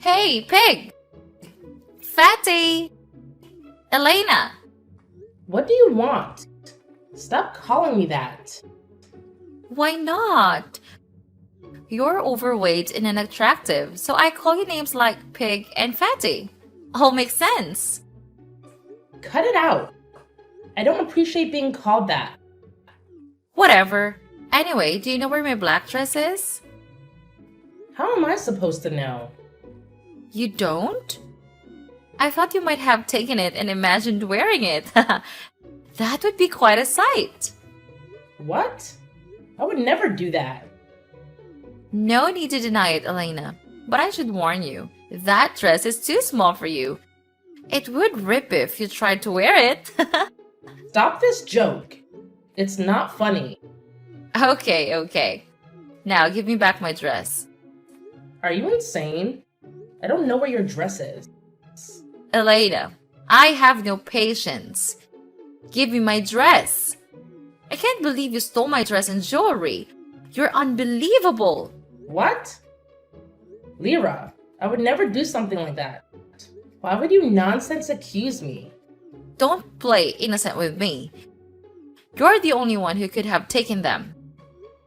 Hey, Pig! Fatty! Elena! What do you want? Stop calling me that. Why not? You're overweight and unattractive, so I call you names like Pig and Fatty. All makes sense. Cut it out. I don't appreciate being called that. Whatever. Anyway, do you know where my black dress is? How am I supposed to know? You don't? I thought you might have taken it and imagined wearing it. That would be quite a sight. What? I would never do that. No need to deny it, Elena. But I should warn you, that dress is too small for you. It would rip if you tried to wear it. Stop this joke. It's not funny. Okay. Now give me back my dress. Are you insane? I don't know where your dress is. Elena, I have no patience. Give me my dress. I can't believe you stole my dress and jewelry. You're unbelievable. What? Lyra, I would never do something like that. Why would you nonsense accuse me? Don't play innocent with me. You're the only one who could have taken them.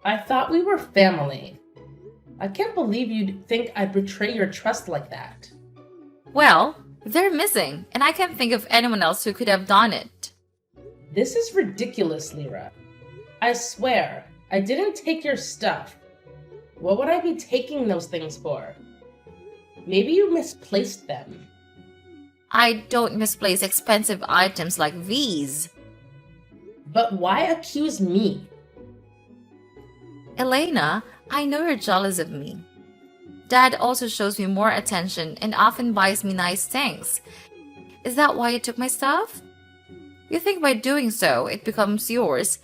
I thought we were family. I can't believe you'd think I'd betray your trust like that. Well, they're missing, and I can't think of anyone else who could have done it. This is ridiculous, Lyra. I swear, I didn't take your stuff. What would I be taking those things for? Maybe you misplaced them. I don't misplace expensive items like these. But why accuse me? Elena, I know you're jealous of me. Dad also shows me more attention and often buys me nice things. Is that why you took my stuff? You think by doing so, it becomes yours.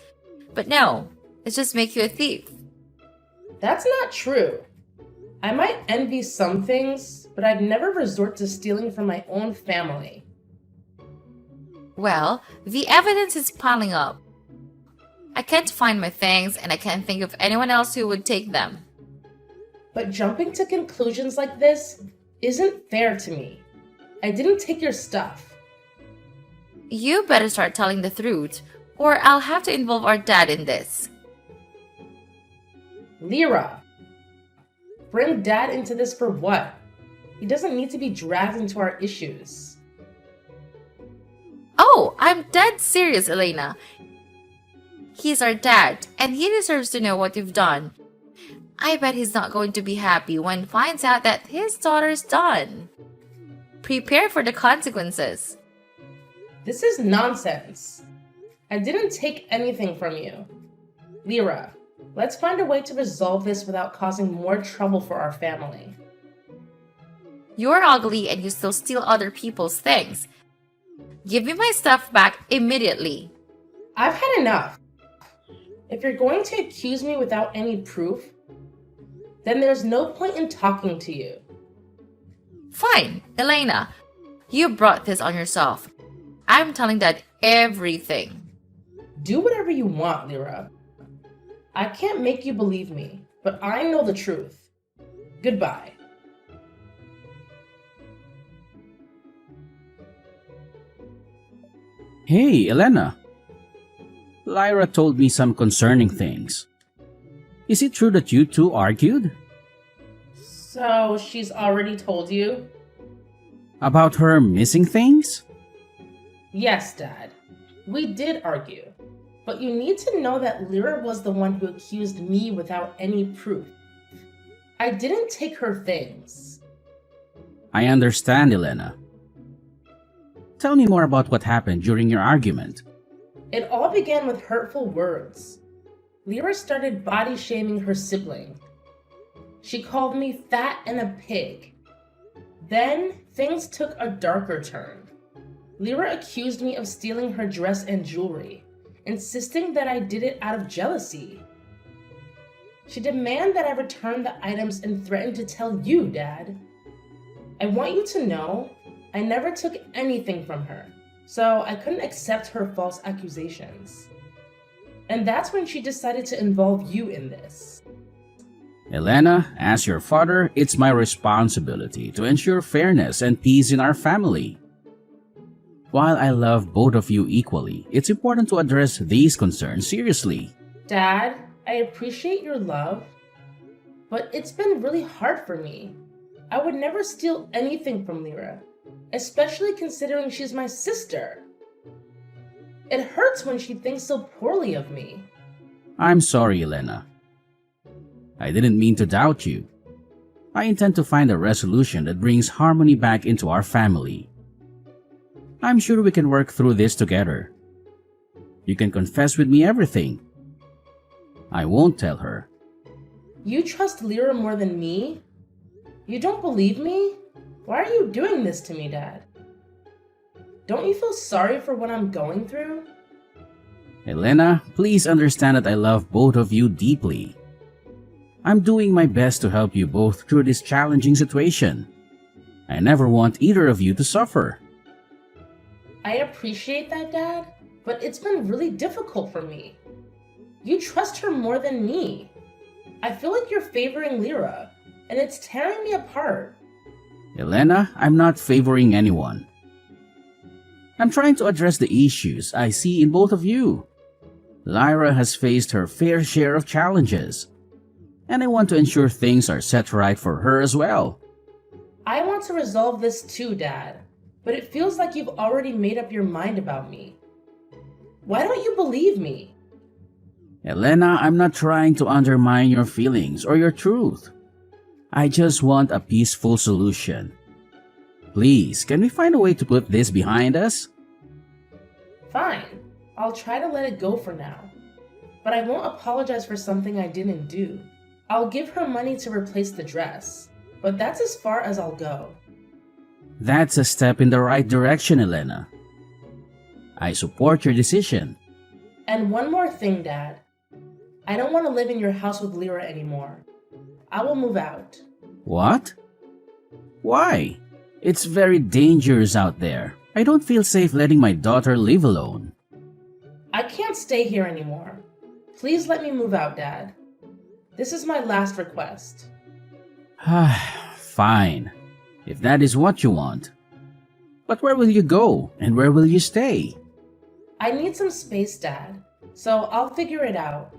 But no, it just makes you a thief. That's not true. I might envy some things, but I'd never resort to stealing from my own family. Well, the evidence is piling up. I can't find my things and I can't think of anyone else who would take them. But jumping to conclusions like this isn't fair to me. I didn't take your stuff. You better start telling the truth, or I'll have to involve our dad in this. Lyra, bring Dad into this for what? He doesn't need to be dragged into our issues. Oh, I'm dead serious, Elena. He's our dad, and he deserves to know what you've done. I bet he's not going to be happy when he finds out that his daughter's done. Prepare for the consequences. This is nonsense. I didn't take anything from you. Lyra, let's find a way to resolve this without causing more trouble for our family. You're ugly and you still steal other people's things. Give me my stuff back immediately. I've had enough. If you're going to accuse me without any proof, then there's no point in talking to you. Fine, Elena. You brought this on yourself. I'm telling Dad everything. Do whatever you want, Lyra. I can't make you believe me, but I know the truth. Goodbye. Hey, Elena. Lyra told me some concerning things. Is it true that you two argued? So she's already told you? About her missing things? Yes, Dad. We did argue. But you need to know that Lyra was the one who accused me without any proof. I didn't take her things. I understand, Elena. Tell me more about what happened during your argument. It all began with hurtful words. Lyra started body shaming her sibling. She called me fat and a pig. Then things took a darker turn. Lyra accused me of stealing her dress and jewelry, insisting that I did it out of jealousy. She demanded that I return the items and threatened to tell you, Dad. I want you to know I never took anything from her, so I couldn't accept her false accusations. And that's when she decided to involve you in this. Elena, as your father, it's my responsibility to ensure fairness and peace in our family. While I love both of you equally, it's important to address these concerns seriously. Dad, I appreciate your love, but it's been really hard for me. I would never steal anything from Lyra, especially considering she's my sister. It hurts when she thinks so poorly of me. I'm sorry, Elena. I didn't mean to doubt you. I intend to find a resolution that brings harmony back into our family. I'm sure we can work through this together. You can confess with me everything. I won't tell her. You trust Lyra more than me? You don't believe me? Why are you doing this to me, Dad? Don't you feel sorry for what I'm going through? Elena, please understand that I love both of you deeply. I'm doing my best to help you both through this challenging situation. I never want either of you to suffer. I appreciate that, Dad, but it's been really difficult for me. You trust her more than me. I feel like you're favoring Lyra, and it's tearing me apart. Elena, I'm not favoring anyone. I'm trying to address the issues I see in both of you. Lyra has faced her fair share of challenges, and I want to ensure things are set right for her as well. I want to resolve this too, Dad, but it feels like you've already made up your mind about me. Why don't you believe me? Elena, I'm not trying to undermine your feelings or your truth. I just want a peaceful solution. Please, can we find a way to put this behind us? Fine, I'll try to let it go for now. But I won't apologize for something I didn't do. I'll give her money to replace the dress, but that's as far as I'll go. That's a step in the right direction, Elena. I support your decision. And one more thing, Dad. I don't want to live in your house with Lyra anymore. I will move out. What? Why? It's very dangerous out there. I don't feel safe letting my daughter live alone. I can't stay here anymore. Please let me move out, Dad. This is my last request. Fine, if that is what you want. But where will you go and where will you stay? I need some space, Dad, so I'll figure it out.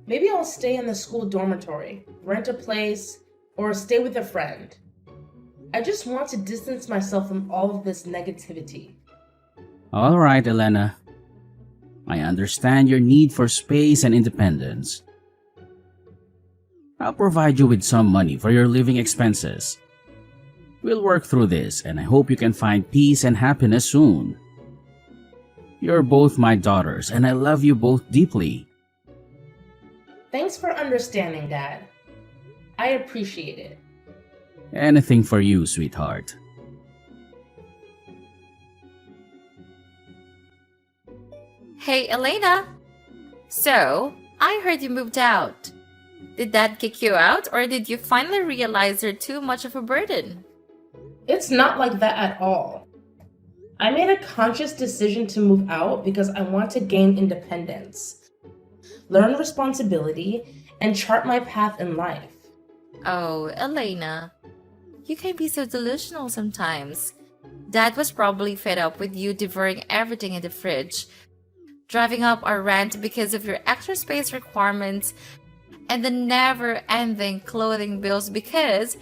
Maybe I'll stay in the school dormitory, rent a place, or stay with a friend. I just want to distance myself from all of this negativity. All right, Elena. I understand your need for space and independence. I'll provide you with some money for your living expenses. We'll work through this, and I hope you can find peace and happiness soon. You're both my daughters, and I love you both deeply. Thanks for understanding, Dad. I appreciate it. Anything for you, sweetheart. Hey, Elena. So, I heard you moved out. Did Dad kick you out, or did you finally realize you're too much of a burden? It's not like that at all. I made a conscious decision to move out because I want to gain independence, learn responsibility, and chart my path in life. Oh, Elena. You can be so delusional sometimes. Dad was probably fed up with you devouring everything in the fridge, driving up our rent because of your extra space requirements, and the never-ending clothing bills because,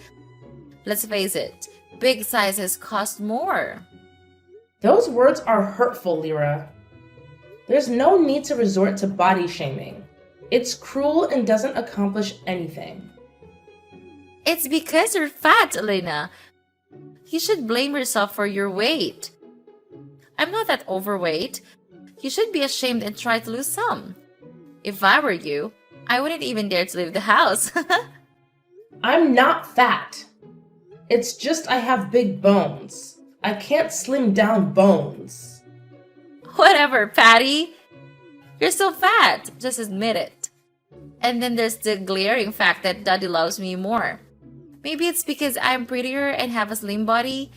let's face it, big sizes cost more. Those words are hurtful, Lyra. There's no need to resort to body shaming. It's cruel and doesn't accomplish anything. It's because you're fat, Elena. You should blame yourself for your weight. I'm not that overweight. You should be ashamed and try to lose some. If I were you, I wouldn't even dare to leave the house. I'm not fat. It's just I have big bones. I can't slim down bones. Whatever, Patty. You're so fat. Just admit it. And then there's the glaring fact that Daddy loves me more. Maybe it's because I'm prettier and have a slim body.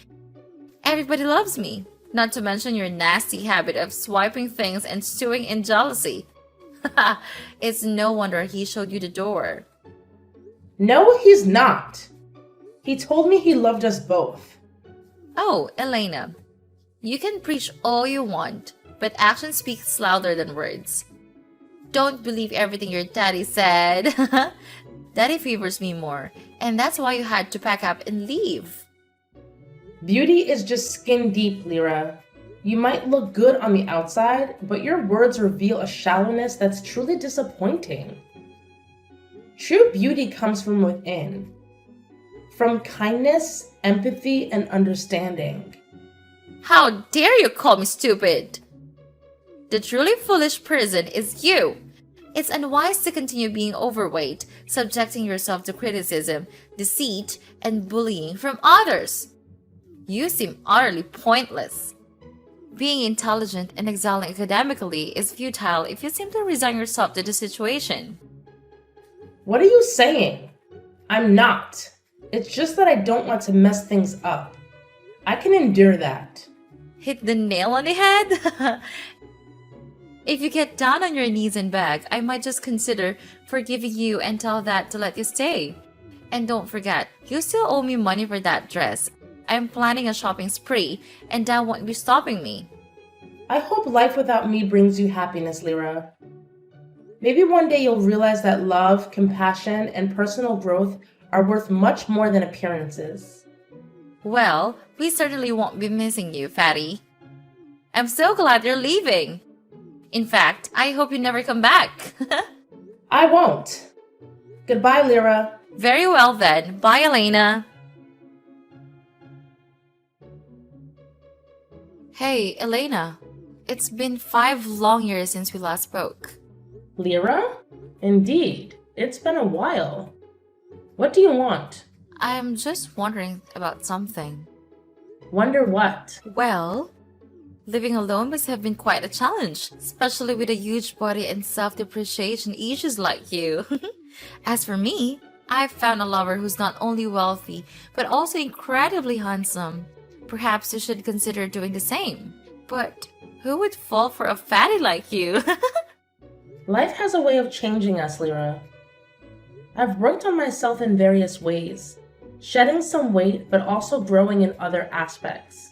Everybody loves me. Not to mention your nasty habit of swiping things and stewing in jealousy. It's no wonder he showed you the door. No, he's not. He told me he loved us both. Oh, Elena, you can preach all you want, but action speaks louder than words. Don't believe everything your daddy said. Daddy favors me more, and that's why you had to pack up and leave. Beauty is just skin deep, Lyra. You might look good on the outside, but your words reveal a shallowness that's truly disappointing. True beauty comes from within, from kindness, empathy, and understanding. How dare you call me stupid? The truly foolish person is you. It's unwise to continue being overweight, subjecting yourself to criticism, deceit, and bullying from others. You seem utterly pointless. Being intelligent and excelling academically is futile if you simply resign yourself to the situation. What are you saying? I'm not. It's just that I don't want to mess things up. I can endure that. Hit the nail on the head? If you get down on your knees and beg, I might just consider forgiving you and tell that to let you stay. And don't forget, you still owe me money for that dress. I'm planning a shopping spree, and that won't be stopping me. I hope life without me brings you happiness, Lyra. Maybe one day you'll realize that love, compassion, and personal growth are worth much more than appearances. Well, we certainly won't be missing you, Fatty. I'm so glad you're leaving. In fact, I hope you never come back. I won't. Goodbye, Lyra. Very well then. Bye, Elena. Hey, Elena. It's been 5 long years since we last spoke. Lyra? Indeed. It's been a while. What do you want? I'm just wondering about something. Wonder what? Well, living alone must have been quite a challenge, especially with a huge body and self-depreciation issues like you. As for me, I've found a lover who's not only wealthy, but also incredibly handsome. Perhaps you should consider doing the same. But who would fall for a fatty like you? Life has a way of changing us, Lyra. I've worked on myself in various ways, shedding some weight, but also growing in other aspects.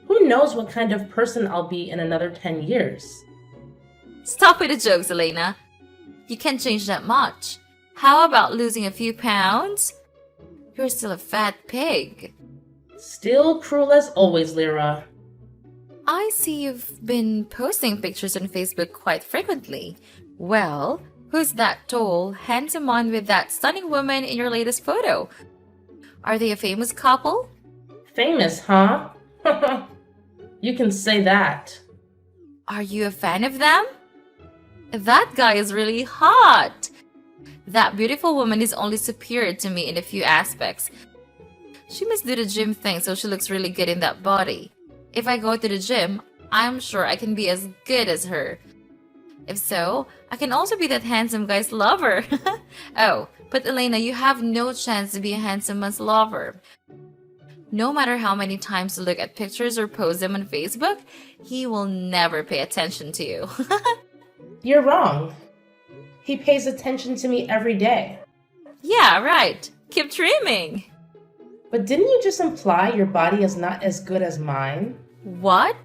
Who knows what kind of person I'll be in another 10 years? Stop with the jokes, Elena. You can't change that much. How about losing a few pounds? You're still a fat pig. Still cruel as always, Lyra. I see you've been posting pictures on Facebook quite frequently. Well, who's that tall, handsome man with that stunning woman in your latest photo? Are they a famous couple? Famous, huh? You can say that. Are you a fan of them? That guy is really hot. That beautiful woman is only superior to me in a few aspects. She must do the gym thing so she looks really good in that body. If I go to the gym, I'm sure I can be as good as her. If so, I can also be that handsome guy's lover. Oh, but Elena, you have no chance to be a handsome man's lover. No matter how many times you look at pictures or post them on Facebook, he will never pay attention to you. You're wrong. He pays attention to me every day. Yeah, right. Keep dreaming. But didn't you just imply your body is not as good as mine? What?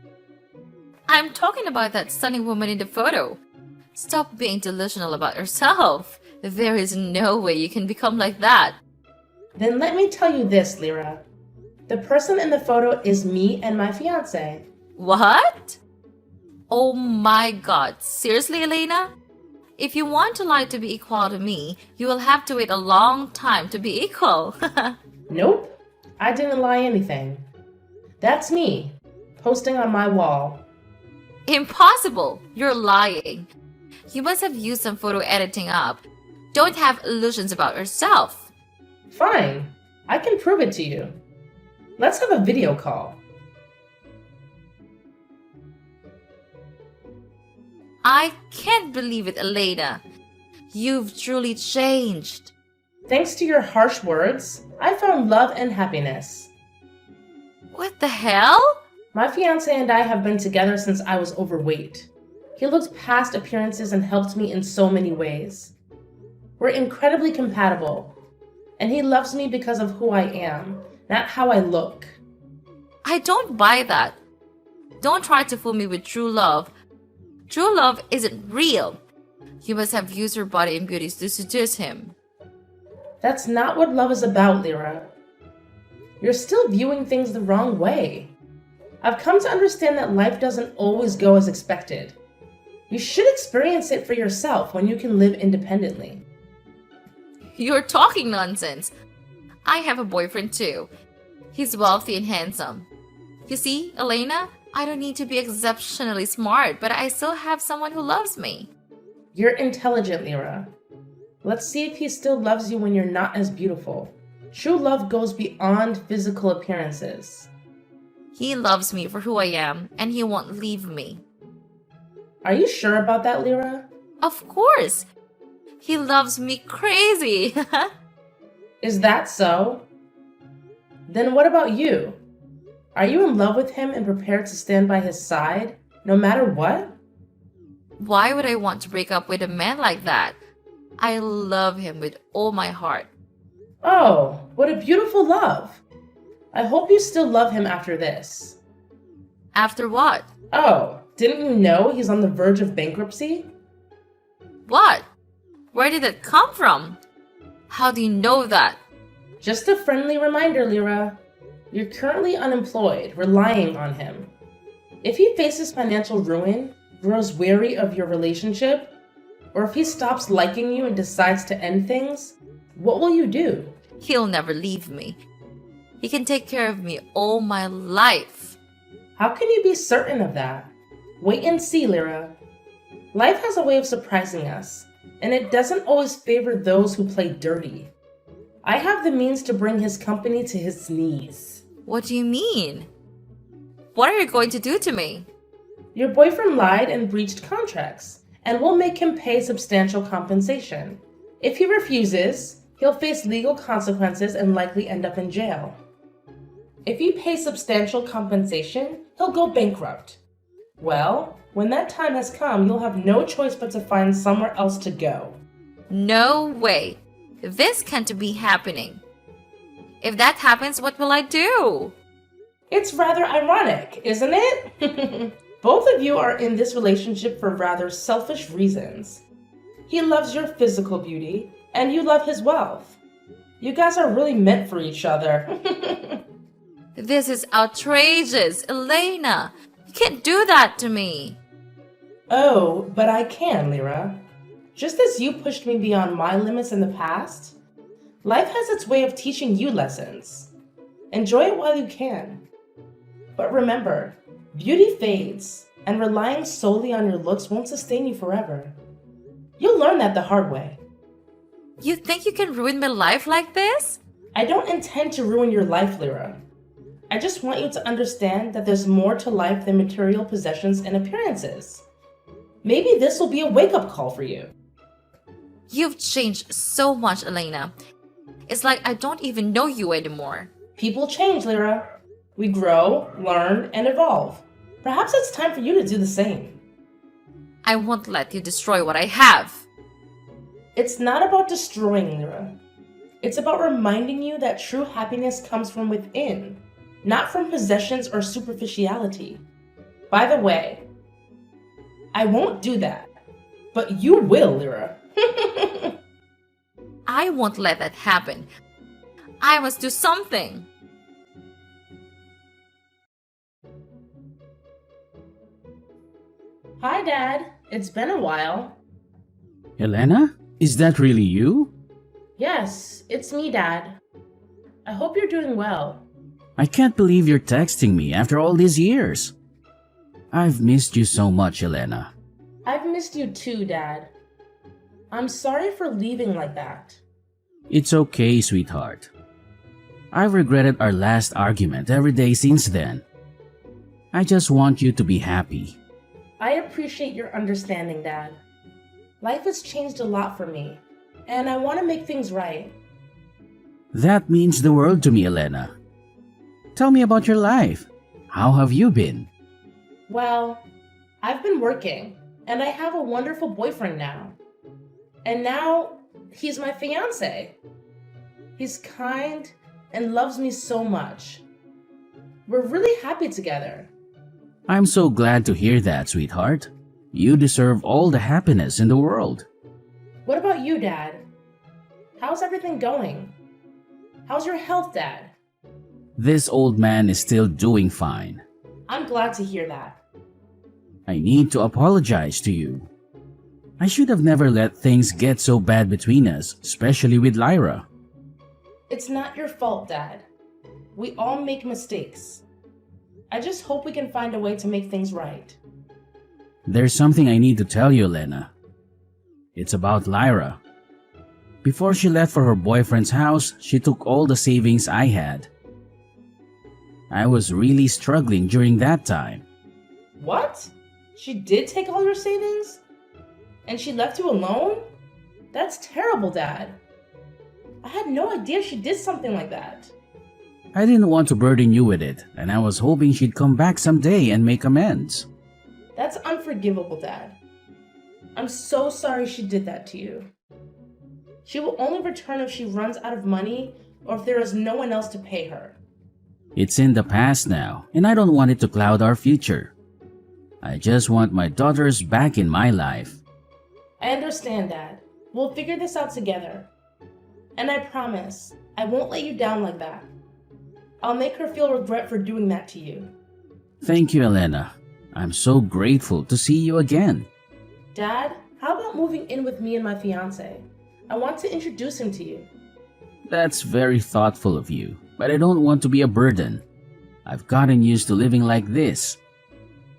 I'm talking about that stunning woman in the photo. Stop being delusional about yourself. There is no way you can become like that. Then let me tell you this, Lyra. The person in the photo is me and my fiancé. What? Oh my god, seriously, Elena? If you want to lie to be equal to me, you will have to wait a long time to be equal. Nope, I didn't lie anything. That's me, posting on my wall. Impossible! You're lying. You must have used some photo editing app. Don't have illusions about yourself. Fine, I can prove it to you. Let's have a video call. I can't believe it, Elena. You've truly changed. Thanks to your harsh words, I found love and happiness. What the hell? My fiancé and I have been together since I was overweight. He looked past appearances and helped me in so many ways. We're incredibly compatible. And he loves me because of who I am, not how I look. I don't buy that. Don't try to fool me with true love. True love isn't real. You must have used your body and beauty to seduce him. That's not what love is about, Lyra. You're still viewing things the wrong way. I've come to understand that life doesn't always go as expected. You should experience it for yourself when you can live independently. You're talking nonsense. I have a boyfriend too. He's wealthy and handsome. You see, Elena, I don't need to be exceptionally smart, but I still have someone who loves me. You're intelligent, Lyra. Let's see if he still loves you when you're not as beautiful. True love goes beyond physical appearances. He loves me for who I am, and he won't leave me. Are you sure about that, Lyra? Of course. He loves me crazy. Is that so? Then what about you? Are you in love with him and prepared to stand by his side, no matter what? Why would I want to break up with a man like that? I love him with all my heart. Oh, what a beautiful love. I hope you still love him after this. After what? Oh, didn't you know he's on the verge of bankruptcy? What? Where did it come from? How do you know that? Just a friendly reminder, Lyra. You're currently unemployed, relying on him. If he faces financial ruin, grows weary of your relationship, or if he stops liking you and decides to end things, what will you do? He'll never leave me. He can take care of me all my life. How can you be certain of that? Wait and see, Lyra. Life has a way of surprising us, and it doesn't always favor those who play dirty. I have the means to bring his company to his knees. What do you mean? What are you going to do to me? Your boyfriend lied and breached contracts, and we'll make him pay substantial compensation. If he refuses, he'll face legal consequences and likely end up in jail. If you pay substantial compensation, he'll go bankrupt. Well, when that time has come, you'll have no choice but to find somewhere else to go. No way. This can't be happening. If that happens, what will I do? It's rather ironic, isn't it? Both of you are in this relationship for rather selfish reasons. He loves your physical beauty, and you love his wealth. You guys are really meant for each other. This is outrageous, Elena. You can't do that to me. Oh, but I can, Lyra. Just as you pushed me beyond my limits in the past, life has its way of teaching you lessons. Enjoy it while you can. But remember, beauty fades, and relying solely on your looks won't sustain you forever. You'll learn that the hard way. You think you can ruin my life like this? I don't intend to ruin your life, Lyra. I just want you to understand that there's more to life than material possessions and appearances. Maybe this will be a wake-up call for you. You've changed so much, Elena. It's like I don't even know you anymore. People change, Lyra. We grow, learn, and evolve. Perhaps it's time for you to do the same. I won't let you destroy what I have. It's not about destroying, Lyra. It's about reminding you that true happiness comes from within, not from possessions or superficiality. By the way, I won't do that, but you will, Lyra. I won't let that happen. I must do something. Hi, Dad. It's been a while. Elena? Is that really you? Yes, it's me, Dad. I hope you're doing well. I can't believe you're texting me after all these years. I've missed you so much, Elena. I've missed you too, Dad. I'm sorry for leaving like that. It's okay, sweetheart. I've regretted our last argument every day since then. I just want you to be happy. I appreciate your understanding, Dad. Life has changed a lot for me, and I want to make things right. That means the world to me, Elena. Tell me about your life. How have you been? Well, I've been working, and I have a wonderful boyfriend now. And now, he's my fiancé. He's kind and loves me so much. We're really happy together. I'm so glad to hear that, sweetheart. You deserve all the happiness in the world. What about you, Dad? How's everything going? How's your health, Dad? This old man is still doing fine. I'm glad to hear that. I need to apologize to you. I should have never let things get so bad between us, especially with Lyra. It's not your fault, Dad. We all make mistakes. I just hope we can find a way to make things right. There's something I need to tell you, Elena. It's about Lyra. Before she left for her boyfriend's house, she took all the savings I had. I was really struggling during that time. What? She did take all your savings? And she left you alone? That's terrible, Dad. I had no idea she did something like that. I didn't want to burden you with it, and I was hoping she'd come back someday and make amends. That's unforgivable, Dad. I'm so sorry she did that to you. She will only return if she runs out of money or if there is no one else to pay her. It's in the past now, and I don't want it to cloud our future. I just want my daughters back in my life. I understand, Dad. We'll figure this out together. And I promise, I won't let you down like that. I'll make her feel regret for doing that to you. Thank you, Elena. I'm so grateful to see you again. Dad, how about moving in with me and my fiance? I want to introduce him to you. That's very thoughtful of you, but I don't want to be a burden. I've gotten used to living like this.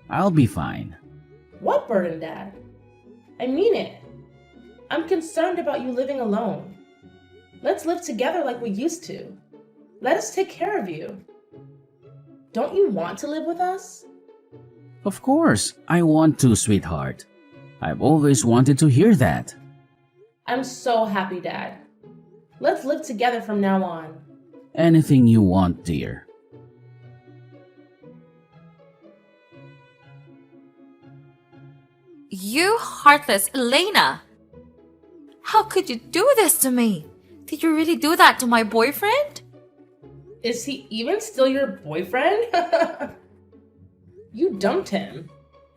I'll be fine. What burden, Dad? I mean it. I'm concerned about you living alone. Let's live together like we used to. Let us take care of you. Don't you want to live with us? Of course, I want to, sweetheart. I've always wanted to hear that. I'm so happy, Dad. Let's live together from now on. Anything you want, dear. You heartless Elena! How could you do this to me? Did you really do that to my boyfriend? Is he even still your boyfriend? You dumped him,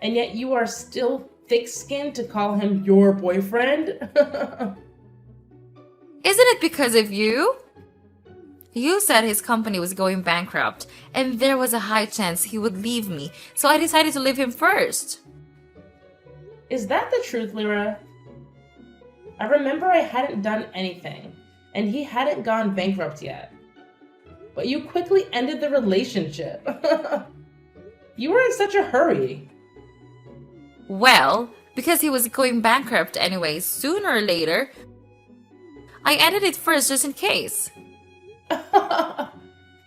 and yet you are still thick-skinned to call him your boyfriend? Isn't it because of you? You said his company was going bankrupt, and there was a high chance he would leave me, so I decided to leave him first. Is that the truth, Lyra? I remember I hadn't done anything, and he hadn't gone bankrupt yet. But you quickly ended the relationship. You were in such a hurry. Well, because he was going bankrupt anyway, sooner or later, I ended it first just in case.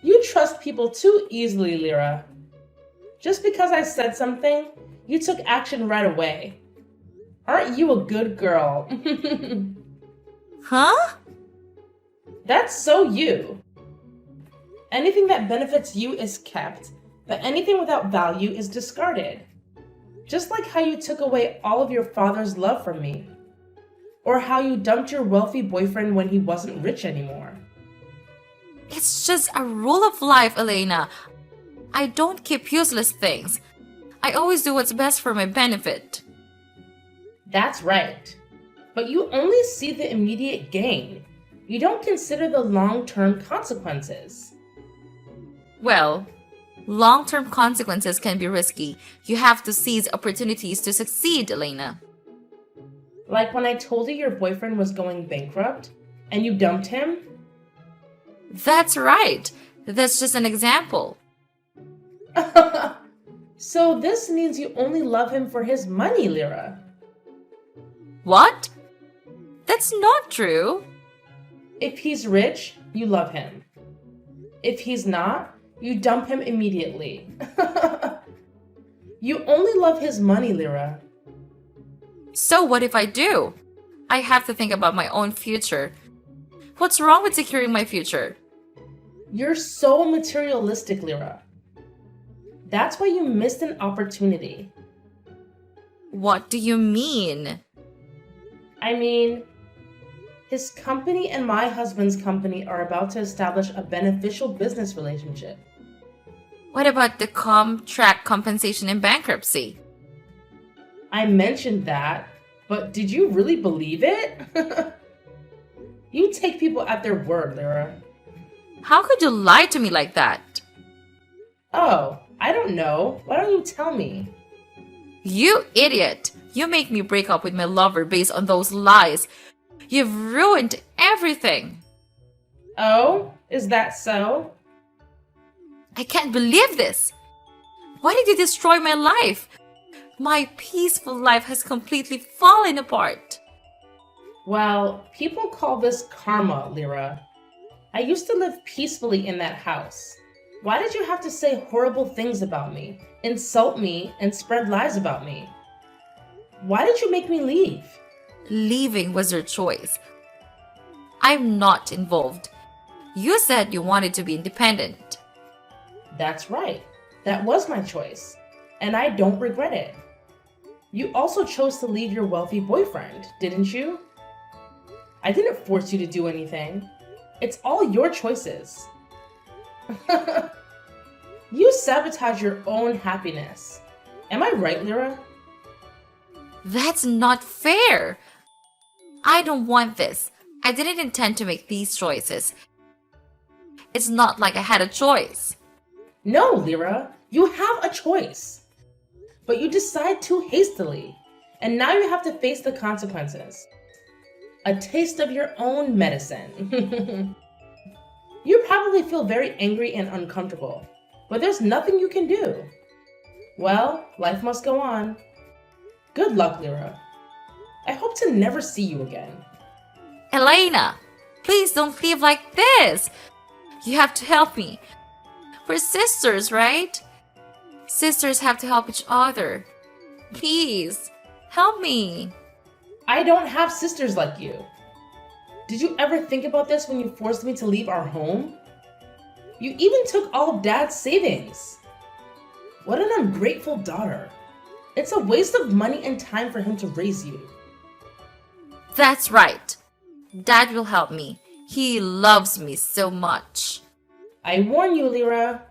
You trust people too easily, Lyra. Just because I said something, you took action right away. Aren't you a good girl? Huh? That's so you. Anything that benefits you is kept, but anything without value is discarded. Just like how you took away all of your father's love from me. Or how you dumped your wealthy boyfriend when he wasn't rich anymore. It's just a rule of life, Elena. I don't keep useless things. I always do what's best for my benefit. That's right. But you only see the immediate gain. You don't consider the long-term consequences. Well, long-term consequences can be risky. You have to seize opportunities to succeed, Elena. Like when I told you your boyfriend was going bankrupt and you dumped him? That's right. That's just an example. So this means you only love him for his money, Lyra. What? That's not true. If he's rich, you love him. If he's not, you dump him immediately. You only love his money, Lyra. So what if I do? I have to think about my own future. What's wrong with securing my future? You're so materialistic, Lyra. That's why you missed an opportunity. What do you mean? I mean, His company and my husband's company are about to establish a beneficial business relationship. What about the contract compensation in bankruptcy? I mentioned that, but did you really believe it? You take people at their word, Lyra. How could you lie to me like that? Oh, I don't know. Why don't you tell me? You idiot! You make me break up with my lover based on those lies. You've ruined everything. Oh, is that so? I can't believe this. Why did you destroy my life? My peaceful life has completely fallen apart. Well, people call this karma, Lyra. I used to live peacefully in that house. Why did you have to say horrible things about me, insult me, and spread lies about me? Why did you make me leave? Leaving was your choice. I'm not involved. You said you wanted to be independent. That's right. That was my choice, and I don't regret it. You also chose to leave your wealthy boyfriend, didn't you? I didn't force you to do anything. It's all your choices. You sabotage your own happiness. Am I right, Lyra? That's not fair. I don't want this. I didn't intend to make these choices. It's not like I had a choice. No, Lyra, you have a choice. But you decide too hastily, and now you have to face the consequences. A taste of your own medicine. You probably feel very angry and uncomfortable, but there's nothing you can do. Well, life must go on. Good luck, Lyra. I hope to never see you again. Elena, please don't leave like this. You have to help me. We're sisters, right? Sisters have to help each other. Please, help me. I don't have sisters like you. Did you ever think about this when you forced me to leave our home? You even took all of Dad's savings. What an ungrateful daughter. It's a waste of money and time for him to raise you. That's right. Dad will help me. He loves me so much. I warn you, Lyra.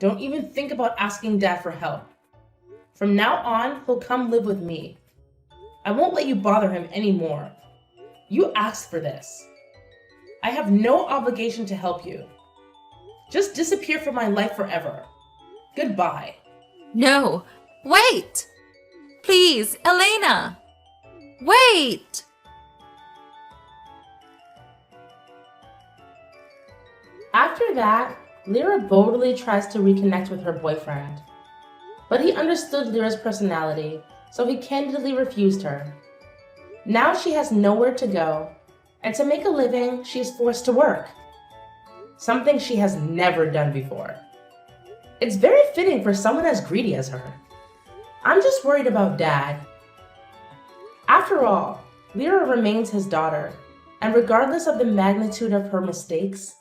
Don't even think about asking Dad for help. From now on, he'll come live with me. I won't let you bother him anymore. You asked for this. I have no obligation to help you. Just disappear from my life forever. Goodbye. No, wait. Please, Elena. Wait. After that, Lyra boldly tries to reconnect with her boyfriend. But he understood Lyra's personality, so he candidly refused her. Now she has nowhere to go, and to make a living, she is forced to work. Something she has never done before. It's very fitting for someone as greedy as her. I'm just worried about Dad. After all, Lyra remains his daughter, and regardless of the magnitude of her mistakes,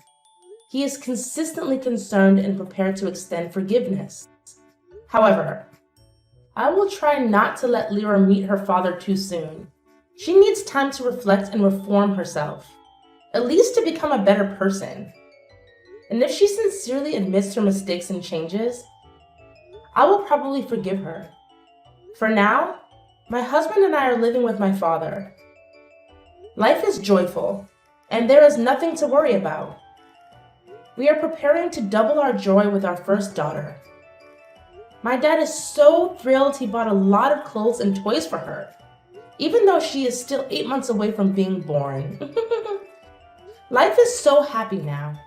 he is consistently concerned and prepared to extend forgiveness. However, I will try not to let Lyra meet her father too soon. She needs time to reflect and reform herself, at least to become a better person. And if she sincerely admits her mistakes and changes, I will probably forgive her. For now, my husband and I are living with my father. Life is joyful, and there is nothing to worry about. We are preparing to double our joy with our first daughter. My dad is so thrilled he bought a lot of clothes and toys for her, even though she is still 8 months away from being born. Life is so happy now.